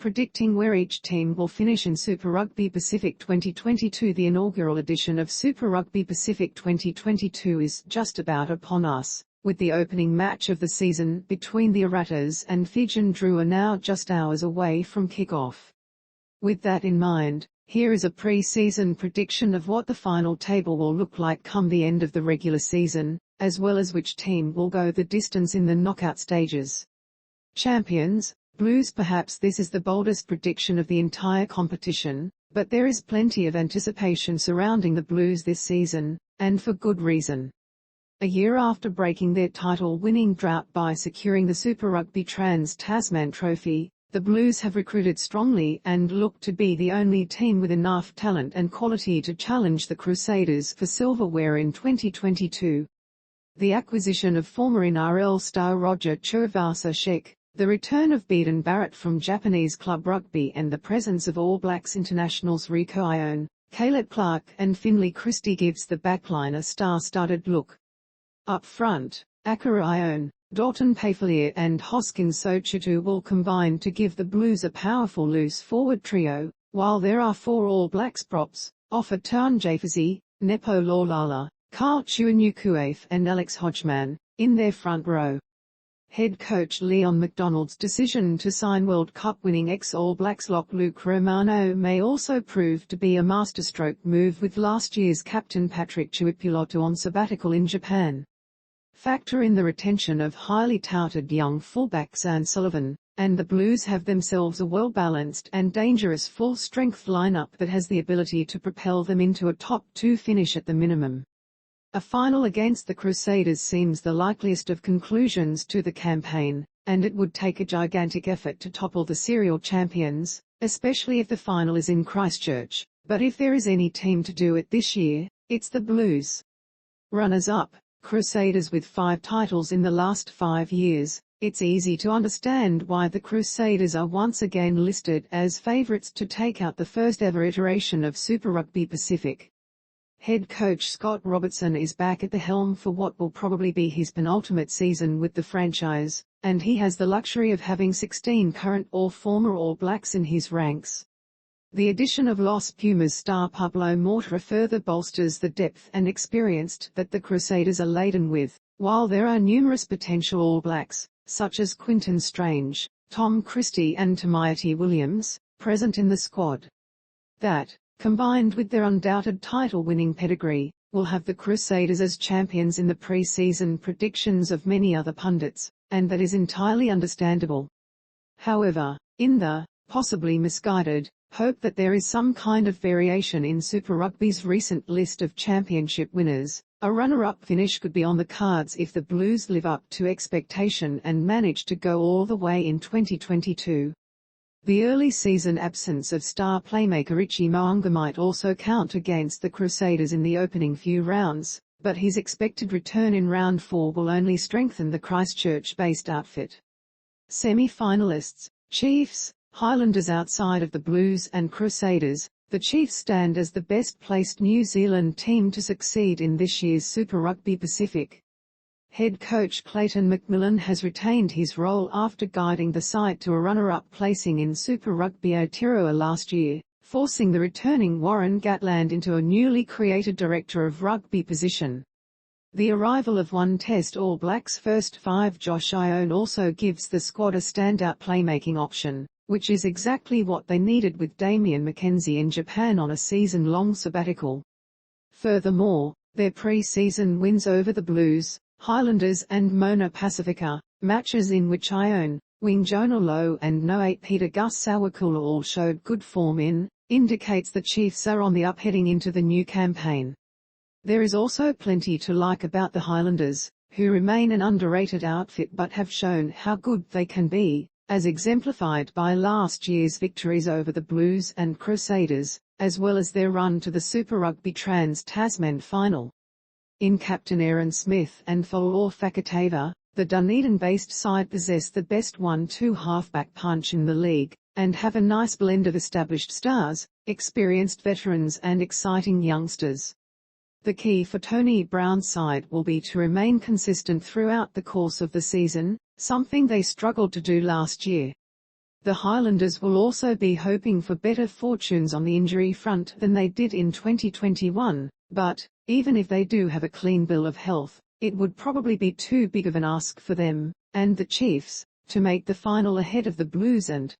predicting where each team will finish in Super Rugby Pacific 2022. The inaugural edition of Super Rugby Pacific 2022 is just about upon us, with the opening match of the season between the Waratahs and Fijian Drua now just hours away from kick-off. With that in mind, here is a pre-season prediction of what the final table will look like come the end of the regular season, as well as which team will go the distance in the knockout stages. Champions, Blues. Perhaps this is the boldest prediction of the entire competition, but there is plenty of anticipation surrounding the Blues this season, and for good reason. A year after breaking their title-winning drought by securing the Super Rugby Trans Tasman trophy, the Blues have recruited strongly and look to be the only team with enough talent and quality to challenge the Crusaders for silverware in 2022. The acquisition of former inaugural star Roger Tuivasa Sheck, the return of Beauden Barrett from Japanese club rugby and the presence of All Blacks internationals Rieko Ioane, Clarke and Finlay Christie gives the backline a star-studded look. Up front, Akira Ioane, Dalton Payfalier and Hoskins Sotutu will combine to give the Blues a powerful loose forward trio, while there are 4 All Blacks props, Ofa Tuungafasi, Nepo Laulala, Carl Chuanyukuafe and Alex Hodgman, in their front row. Head coach Leon MacDonald's decision to sign World Cup-winning ex-All Blacks lock Luke Romano may also prove to be a masterstroke move, with last year's captain Patrick Tuipulotu on sabbatical in Japan. Factor in the retention of highly touted young fullback Zarn Sullivan, and the Blues have themselves a well-balanced and dangerous full-strength lineup that has the ability to propel them into a top 2 finish at the minimum. A final against the Crusaders seems the likeliest of conclusions to the campaign, and it would take a gigantic effort to topple the serial champions, especially if the final is in Christchurch, but if there is any team to do it this year, it's the Blues. Runners-up, Crusaders with 5 titles in the last 5 years. It's easy to understand why the Crusaders are once again listed as favourites to take out the first-ever iteration of Super Rugby Pacific. Head coach Scott Robertson is back at the helm for what will probably be his penultimate season with the franchise, and he has the luxury of having 16 current or former All Blacks in his ranks. The addition of Los Pumas star Pablo Matera further bolsters the depth and experience that the Crusaders are laden with, while there are numerous potential All Blacks, such as Quinten Strange, Christie and Tamaiti Williams, present in the squad. That, combined with their undoubted title-winning pedigree, will have the Crusaders as champions in the pre-season predictions of many other pundits, and that is entirely understandable. However, in the, possibly misguided, hope that there is some kind of variation in Super Rugby's recent list of championship winners, a runner-up finish could be on the cards if the Blues live up to expectation and manage to go all the way in 2022. The early season absence of star playmaker Richie Mo'unga might also count against the Crusaders in the opening few rounds, but his expected return in round 4 will only strengthen the Christchurch-based outfit. Semi-finalists, Chiefs, Highlanders outside of the Blues and Crusaders. The Chiefs stand as the best-placed New Zealand team to succeed in this year's Super Rugby Pacific. Head coach Clayton McMillan has retained his role after guiding the side to a runner-up placing in Super Rugby Aotearoa last year, forcing the returning Warren Gatland into a newly created Director of Rugby position. The arrival of one Test All Blacks first 5 Josh Ioane also gives the squad a standout playmaking option, which is exactly what they needed with Damian McKenzie in Japan on a season-long sabbatical. Furthermore, their pre-season wins over the Blues, Highlanders and Moana Pasifika, matches in which Ioane, wing Jonah Lowe and No8 Peter Gus Sawakula all showed good form in, indicates the Chiefs are on the up heading into the new campaign. There is also plenty to like about the Highlanders, who remain an underrated outfit but have shown how good they can be, as exemplified by last year's victories over the Blues and Crusaders, as well as their run to the Super Rugby Trans Tasman final. In captain Aaron Smith and Fo'olor Fakatava, the Dunedin-based side possess the best 1-2 halfback punch in the league, and have a nice blend of established stars, experienced veterans and exciting youngsters. The key for Tony Brown's side will be to remain consistent throughout the course of the season, something they struggled to do last year. The Highlanders will also be hoping for better fortunes on the injury front than they did in 2021, but, even if they do have a clean bill of health, it would probably be too big of an ask for them, and the Chiefs, to make the final ahead of the Blues and